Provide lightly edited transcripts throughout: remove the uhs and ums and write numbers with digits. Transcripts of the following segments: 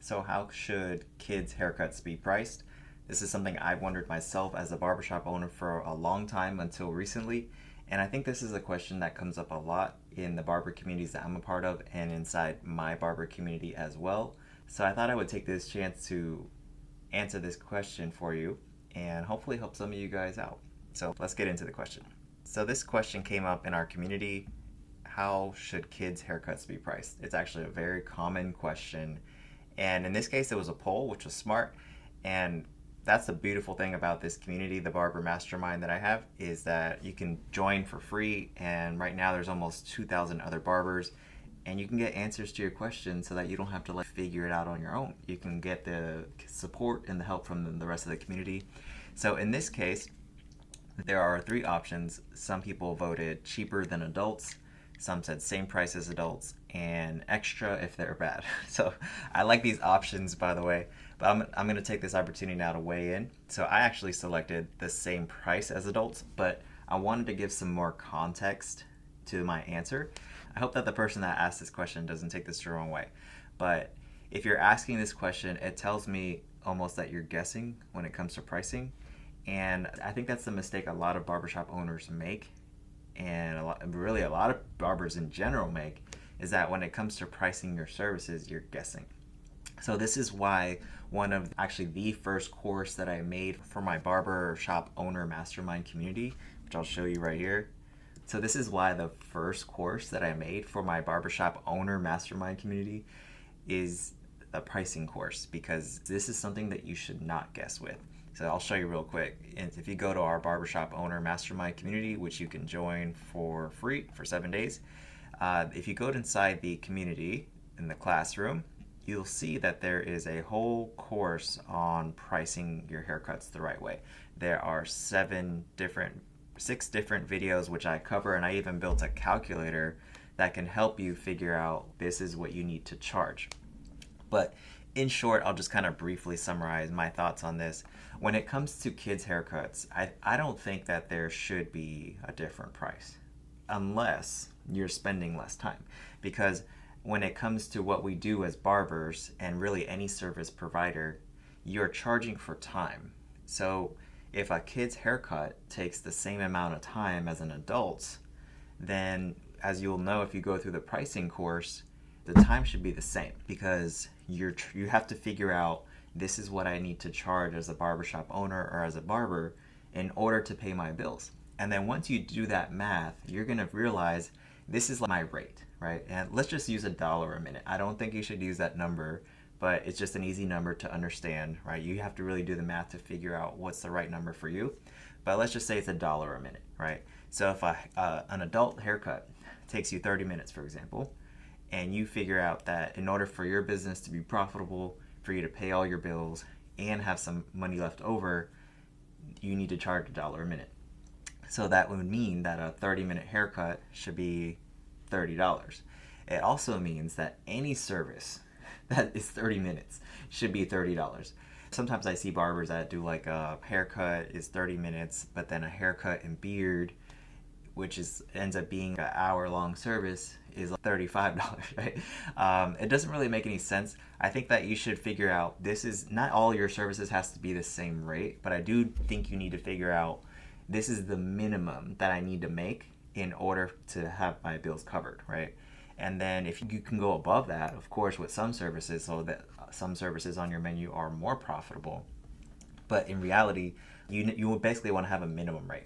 So how should kids' haircuts be priced? This is something I've wondered myself as a barbershop owner for a long time until recently. And I think this is a question that comes up a lot in the barber communities that I'm a part of and inside my barber community as well. So I thought I would take this chance to answer this question for you and hopefully help some of you guys out. So let's get into the question. So this question came up in our community. How should kids' haircuts be priced? It's actually a very common question. And in this case, it was a poll, which was smart. And that's the beautiful thing about this community, the Barber Mastermind that I have, is that you can join for free. And right now there's almost 2,000 other barbers, and you can get answers to your questions so that you don't have to figure it out on your own. You can get the support and the help from the rest of the community. So in this case, there are three options. Some people voted cheaper than adults. Some said same price as adults and extra if they're bad. So I like these options, by the way, but I'm going to take this opportunity now to weigh in. So I actually selected the same price as adults, but I wanted to give some more context to my answer. I hope that the person that asked this question doesn't take this the wrong way. But if you're asking this question, it tells me almost that you're guessing when it comes to pricing. And I think that's the mistake a lot of barbershop owners make, and really a lot of barbers in general make, is that when it comes to pricing your services, you're guessing. So this is why one of actually the first course that I made for my barbershop owner mastermind community, which I'll show you right here. So this is why the first course that I made for my barbershop owner mastermind community is a pricing course, because this is something that you should not guess with. So I'll show you real quick. And if you go to our barbershop owner mastermind community, which you can join for free for 7 days, if you go inside the community in the classroom, you'll see that there is a whole course on pricing your haircuts the right way. There are 6 different videos which I cover, and I even built a calculator that can help you figure out this is what you need to charge. But in short, I'll just kind of briefly summarize my thoughts on this. When it comes to kids' haircuts, I don't think that there should be a different price unless you're spending less time. Because when it comes to what we do as barbers and really any service provider, you're charging for time. So if a kid's haircut takes the same amount of time as an adult's, then as you'll know if you go through the pricing course, the time should be the same, because you have to figure out, this is what I need to charge as a barbershop owner or as a barber in order to pay my bills. And then once you do that math, you're going to realize this is my rate, right? And let's just use $1 a minute. I don't think you should use that number, but it's just an easy number to understand, right? You have to really do the math to figure out what's the right number for you. But let's just say it's $1 a minute, right? So if an adult haircut takes you 30 minutes, for example, and you figure out that in order for your business to be profitable, for you to pay all your bills and have some money left over, you need to charge $1 a minute. So that would mean that a 30-minute haircut should be $30. It also means that any service that is 30 minutes should be $30. Sometimes I see barbers that do like a haircut is 30 minutes, but then a haircut and beard, which ends up being an hour-long service, is like $35, right? It doesn't really make any sense. I think that you should figure out, this is not all your services has to be the same rate, but I do think you need to figure out, this is the minimum that I need to make in order to have my bills covered, right? And then if you can go above that, of course, with some services, so that some services on your menu are more profitable. But in reality, you would basically want to have a minimum rate.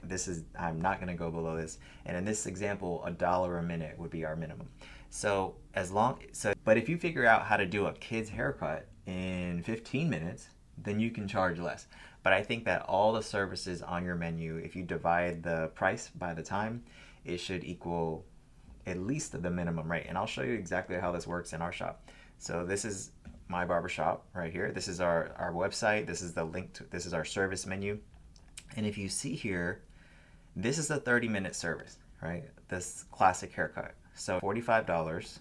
I'm not going to go below this. And in this example, $1 a minute would be our minimum. But if you figure out how to do a kid's haircut in 15 minutes, then you can charge less. But I think that all the services on your menu, if you divide the price by the time, it should equal at least the minimum rate. And I'll show you exactly how this works in our shop. So this is my barbershop right here. This is our website. This is the link to, this is our service menu. And if you see here, this is a 30-minute service, right? This classic haircut. So $45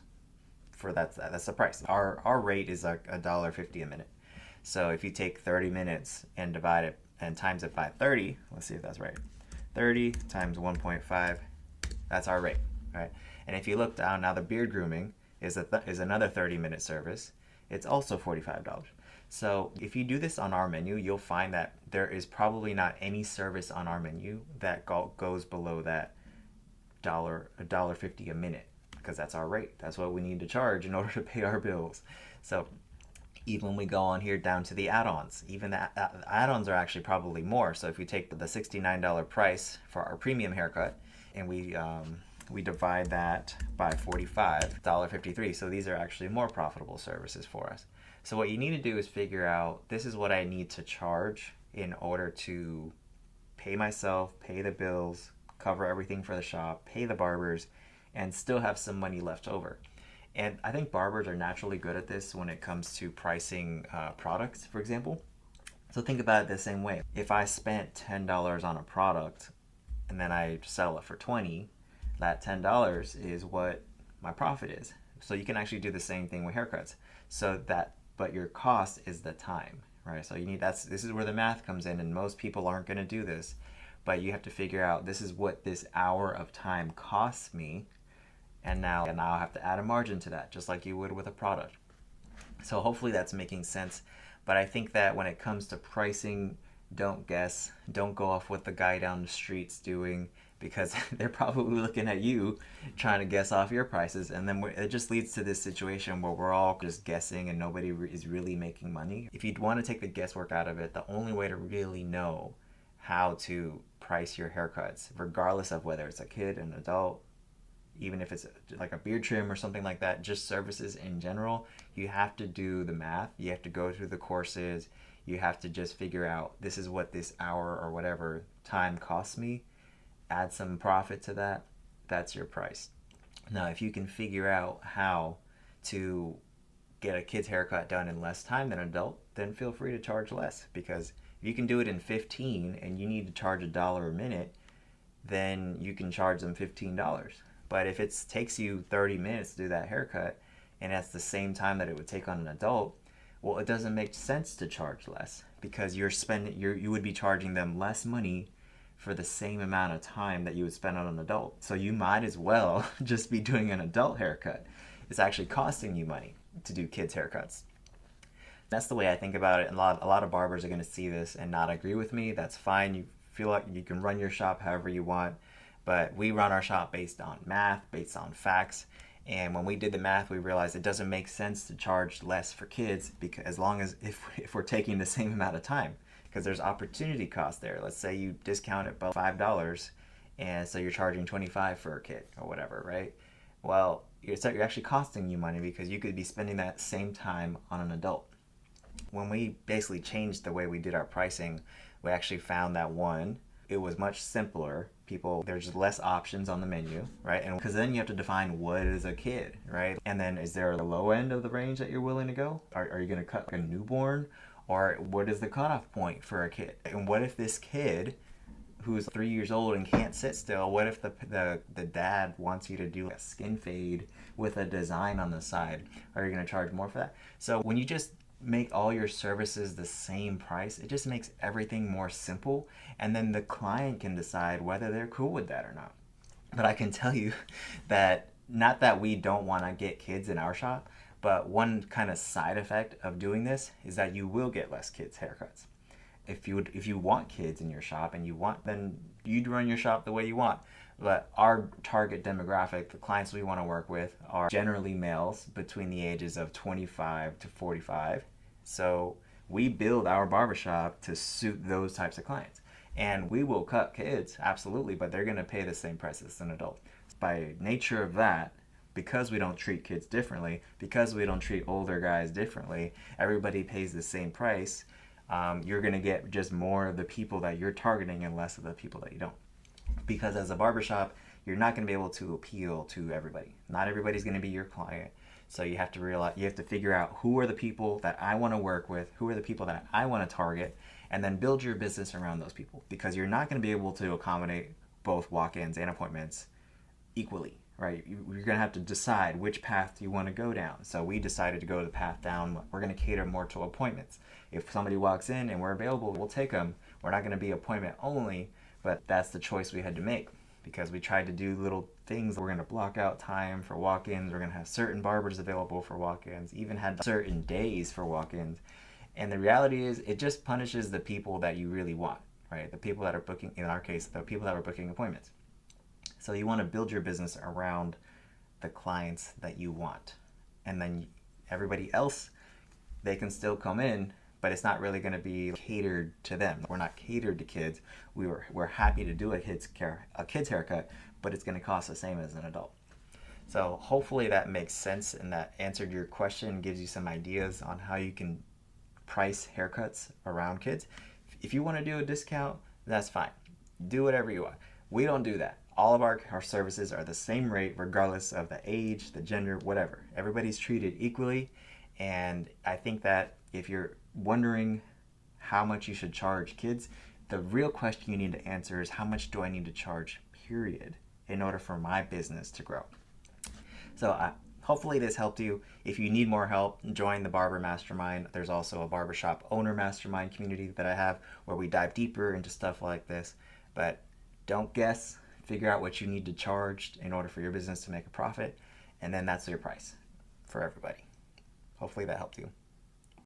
for that's the price. Our rate is like $1.50 a minute. So if you take 30 minutes and divide it and times it by 30, let's see if that's right. 30 times 1.5, that's our rate, right? And if you look down, now the beard grooming is another 30-minute service. it's also $45. So if you do this on our menu, you'll find that there is probably not any service on our menu that goes below that $1.50 a minute, because that's our rate. That's what we need to charge in order to pay our bills. So even when we go on here down to the add-ons, even the add-ons are actually probably more. So if we take the $69 price for our premium haircut and we divide that by 45, $1.53. So these are actually more profitable services for us. So what you need to do is figure out, this is what I need to charge in order to pay myself, pay the bills, cover everything for the shop, pay the barbers, and still have some money left over. And I think barbers are naturally good at this when it comes to pricing products, for example. So think about it the same way. If I spent $10 on a product and then I sell it for $20, that $10 is what my profit is. So you can actually do the same thing with haircuts. But your cost is the time, right? So this is where the math comes in, and most people aren't going to do this, but you have to figure out, this is what this hour of time costs me, and now I have to add a margin to that, just like you would with a product. So hopefully that's making sense. But I think that when it comes to pricing, don't guess. Don't go off what the guy down the street's doing, because they're probably looking at you trying to guess off your prices, and then it just leads to this situation where we're all just guessing and nobody is really making money. If you want to take the guesswork out of it, the only way to really know how to price your haircuts, regardless of whether it's a kid, an adult, even if it's like a beard trim or something like that, just services in general, you have to do the math. You have to go through the courses. You have to just figure out, this is what this hour or whatever time costs me. Add some profit to that. That's your price. Now, if you can figure out how to get a kid's haircut done in less time than an adult, then feel free to charge less. Because if you can do it in 15 and you need to charge $1 a minute, then you can charge them $15. But if it takes you 30 minutes to do that haircut, and that's the same time that it would take on an adult, well, it doesn't make sense to charge less, because you would be charging them less money for the same amount of time that you would spend on an adult. So you might as well just be doing an adult haircut. It's actually costing you money to do kids' haircuts. That's the way I think about it. And a lot of barbers are going to see this and not agree with me. That's fine. You feel like you can run your shop however you want, but we run our shop based on math, based on facts. And when we did the math, we realized it doesn't make sense to charge less for kids, because as long as if we're taking the same amount of time, because there's opportunity cost there. Let's say you discount it by $5, and so you're charging $25 for a kid or whatever, right? Well, you're actually costing you money, because you could be spending that same time on an adult. When we basically changed the way we did our pricing, we actually found that, one, it was much simpler. There's just less options on the menu, right? And because then you have to define what is a kid, right? And then is there a low end of the range that you're willing to go? Are you going to cut a newborn? Or what is the cutoff point for a kid? And what if this kid, who's 3 years old and can't sit still, what if the dad wants you to do a skin fade with a design on the side? Are you going to charge more for that? So when you just make all your services the same price, it just makes everything more simple, and then the client can decide whether they're cool with that or not. But I can tell you that, not that we don't want to get kids in our shop, but one kind of side effect of doing this is that you will get less kids' haircuts. If you want kids in your shop then you'd run your shop the way you want. But our target demographic, the clients we want to work with, are generally males between the ages of 25 to 45. So we build our barbershop to suit those types of clients. And we will cut kids, absolutely, but they're going to pay the same price as an adult. By nature of that, because we don't treat kids differently, because we don't treat older guys differently, everybody pays the same price. You're going to get just more of the people that you're targeting and less of the people that you don't. Because as a barbershop, you're not going to be able to appeal to everybody. Not everybody's going to be your client. So you have to figure out, who are the people that I want to work with, who are the people that I want to target, and then build your business around those people. Because you're not going to be able to accommodate both walk-ins and appointments equally, right? You're going to have to decide which path you want to go down. So we decided to go the path down. We're going to cater more to appointments. If somebody walks in and we're available, we'll take them. We're not going to be appointment only, but that's the choice we had to make. because we tried to do little things. We're going to block out time for walk-ins. We're going to have certain barbers available for walk-ins, even had certain days for walk-ins. And the reality is it just punishes the people that you really want, right? The people that are booking, in our case, the people that were booking appointments. So you want to build your business around the clients that you want. And then everybody else, they can still come in, but it's not really going to be catered to them. We're not catered to kids. We're happy to do a kid's haircut, but it's going to cost the same as an adult. So hopefully that makes sense and that answered your question, gives you some ideas on how you can price haircuts around kids. If you want to do a discount, that's fine. Do whatever you want. We don't do that. All of our services are the same rate regardless of the age, the gender, whatever. Everybody's treated equally. And I think that if you're wondering how much you should charge kids, the real question you need to answer is how much do I need to charge, period, in order for my business to grow. So hopefully this helped you. If you need more help, join the Barber Mastermind. There's also a Barbershop owner mastermind community that I have where we dive deeper into stuff like this. But don't guess, figure out what you need to charge in order for your business to make a profit, and then that's your price for everybody. Hopefully that helped you.